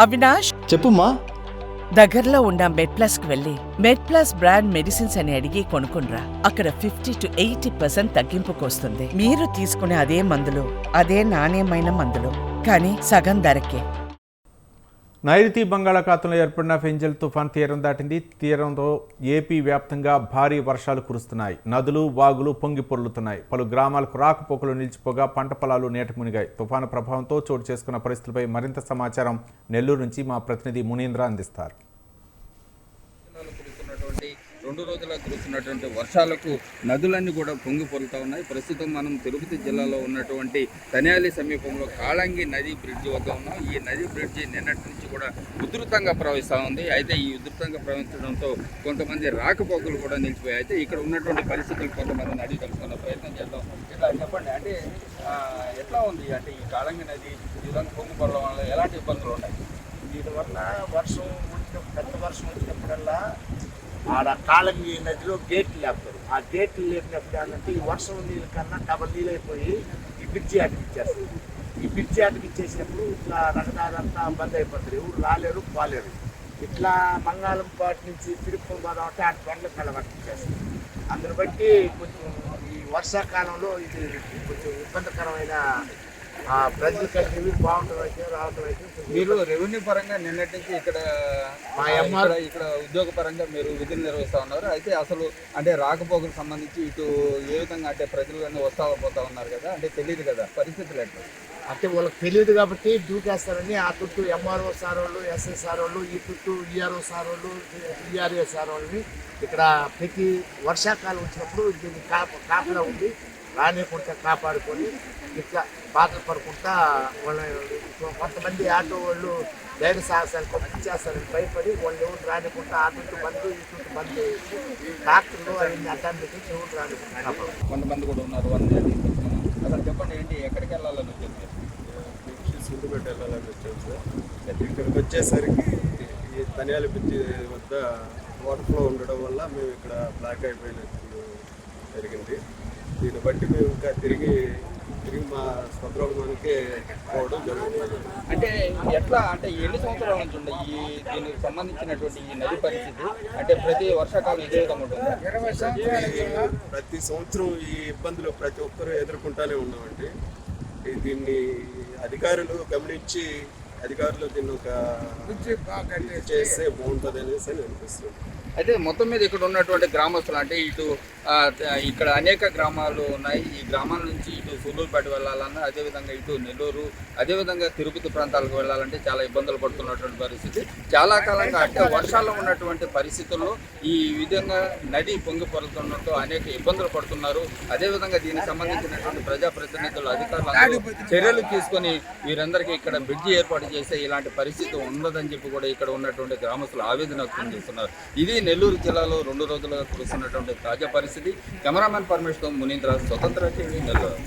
అవినాష్, చెప్పుమా. దగ్గరలో ఉన్న మెడ్ప్లస్ కు వెళ్ళి మెడ్ప్లస్ బ్రాండ్ మెడిసిన్స్ అని అడిగి కొనుక్కునరా. అక్కడ 50 to 80% తగ్గింపుకు వస్తుంది. మీరు తీసుకునే అదే మందులు, అదే నాణ్యమైన మందులు, కానీ సగం ధరకే. నైరుతి బంగాళాఖాతంలో ఏర్పడిన ఫెంజల్ తుఫాన్ తీరం దాటింది. తీరంతో ఏపీ వ్యాప్తంగా భారీ వర్షాలు కురుస్తున్నాయి. నదులు, వాగులు పొంగి పొర్లుతున్నాయి. పలు గ్రామాలకు రాకపోకలు నిలిచిపోగా పంట పొలాలు నీట మునిగాయి. తుఫాను ప్రభావంతో చోటు చేసుకున్న పరిస్థితులపై మరింత సమాచారం నెల్లూరు నుంచి మా ప్రతినిధి మునీంద్ర అందిస్తారు. 2 రోజులుగా కురుస్తున్నటువంటి వర్షాలకు నదులన్నీ కూడా పొంగి పొరులుతూ ఉన్నాయి. ప్రస్తుతం మనం తిరుపతి జిల్లాలో ఉన్నటువంటి తనియాలి సమీపంలో కాళంగి నది బ్రిడ్జి వద్ద ఉన్నాం. ఈ నది బ్రిడ్జి నిన్నటి నుంచి కూడా ఉధృతంగా ప్రవహిస్తూ ఉంది. అయితే ఈ ఉధృతంగా ప్రవహించడంతో కొంతమంది రాకపోకలు కూడా నిలిచిపోయాయి. అయితే ఇక్కడ ఉన్నటువంటి పరిస్థితులు కొంతమందిని అడిగి తెలుసుకున్న ప్రయత్నం చేద్దాం. ఇట్లా చెప్పండి, అంటే ఎట్లా ఉంది, అంటే ఈ కాళంగి నది ఈ విధంగా పొంగి పొరల వల్ల ఎలాంటి ఇబ్బందులు ఉన్నాయి? దీనివల్ల వర్షం పెద్ద వర్షం వచ్చినప్పుడల్లా ఆడ కాళంగి నదిలో గేట్లు లేపుతారు. ఆ గేట్లు లేపినప్పుడు ఏంటంటే ఈ వర్షం నీళ్ళ కన్నా డబల్ నీళ్ళు అయిపోయి ఈ బ్రిడ్జి అటుకిచ్చేస్తారు. ఈ బ్రిడ్జి అటుకిచ్చేసినప్పుడు ఇట్లా రహదారంతా బంద్ అయిపోతారు. ఎవరు రాలేరు పోలేరు. ఇట్లా మంగళంపాటి నుంచి తిరుపతి పోదామంటే ఆ బండ్ల కళ్ళ పట్టించేస్తారు. అందుని బట్టి కొంచెం ఈ వర్షాకాలంలో ఇది కొంచెం ఇబ్బందికరమైన ప్రజలకు అయితే బాగుంటుంది అయితే రావటం అయితే. మీరు రెవెన్యూ పరంగా నిన్నటి నుంచి ఇక్కడ ఉద్యోగ పరంగా మీరు విధులు నిర్వహిస్తూ ఉన్నారు. అయితే అసలు అంటే రాకపోకలకు సంబంధించి ఇటు ఏ విధంగా అంటే ప్రజలు అన్నీ వస్తా పోతా ఉన్నారు కదా, అంటే తెలియదు కదా పరిస్థితులు ఎట్లా? అంటే వాళ్ళకి తెలియదు కాబట్టి దూకేస్తారని ఆ చుట్టూ ఎంఆర్ఓ సార్ వాళ్ళు, ఎస్ఐ సార్ వాళ్ళు, ఈ చుట్టూ ఈఆర్ఓ సార్ వాళ్ళు, ఈఆర్ఏ సార్ వాళ్ళని ఇక్కడ ప్రతి వర్షాకాలం వచ్చినప్పుడు దీన్ని కాపలా ఉండి రానికుంటా కాపాడుకొని ఇట్లా బాధలు పడుకుంటా వాళ్ళ కొంతమంది ఆటో వాళ్ళు ధైర్య సాహసాలు పంపించేస్తారని భయపడి వాళ్ళు ఎవరు రానికుంటా ఆ చుట్టూ బంద్ ఈ చుట్టూ బంద్ ట్రాక్టర్లు అవన్నీ అడ్డాన్ని పెట్టి ఎవరు రానికుంటా కొంతమంది కూడా ఉన్నారు. అసలు చెప్పండి, ఏంటి ఎక్కడికి వెళ్ళాలని వచ్చింది? సుందుపేట వెళ్ళాలని వచ్చాము సార్. ఇక్కడికి వచ్చేసరికి ఈ తనియాలి బ్రిడ్జి వద్ద వాటర్ ఫ్లో ఉండడం వల్ల మేము ఇక్కడ బ్లాక్ అయిపోయినట్టు జరిగింది. దీన్ని బట్టి మేము ఇంకా తిరిగి మా స్వగ్రామానికి పోవడం జరుగుతుంది. అంటే ఎట్లా, అంటే ఎన్ని సంవత్సరాల నుంచి ఉండే దీనికి సంబంధించినటువంటి ఈ నది పరిస్థితి? అంటే ప్రతి వర్షాకాలం ఇదే విధంగా ఉంటుంది? ప్రతి సంవత్సరం ఈ ఇబ్బందులు ప్రతి ఒక్కరూ ఎదుర్కొంటూనే ఉన్నామండి. దీన్ని అధికారులు గమనించి అధికారులు దీన్ని ఒక చేస్తే బాగుంటుంది అనేసి అనిపిస్తుంది. అయితే మొత్తం మీద ఇక్కడ ఉన్నటువంటి గ్రామస్తులు, అంటే ఇటు ఇక్కడ అనేక గ్రామాలు ఉన్నాయి. ఈ గ్రామాల నుంచి ఇటు సూలూరుపేట వెళ్ళాలన్నా, అదేవిధంగా ఇటు నెల్లూరు, అదేవిధంగా తిరుపతి ప్రాంతాలకు వెళ్ళాలంటే చాలా ఇబ్బందులు పడుతున్నటువంటి పరిస్థితి. చాలా కాలంగా అంటే వర్షాల్లో ఉన్నటువంటి పరిస్థితుల్లో ఈ విధంగా నది పొంగి పొరుతుండటంతో అనేక ఇబ్బందులు పడుతున్నారు. అదేవిధంగా దీనికి సంబంధించినటువంటి ప్రజాప్రతినిధులు, అధికారులు చర్యలు తీసుకొని వీరందరికీ ఇక్కడ బ్రిడ్జి ఏర్పాటు చేస్తే ఇలాంటి పరిస్థితి ఉండదని చెప్పి కూడా ఇక్కడ ఉన్నటువంటి గ్రామస్తులు ఆవేదన వ్యక్తం చేస్తున్నారు. ఇది నెల్లూరు జిల్లాలో 2 రోజులుగా కురుస్తున్నటువంటి తాజా పరిస్థితి. కెమెరామెన్ పరమేశ్వర్, మునీంద్ర, స్వతంత్ర టీవీ, నెల్లూరు.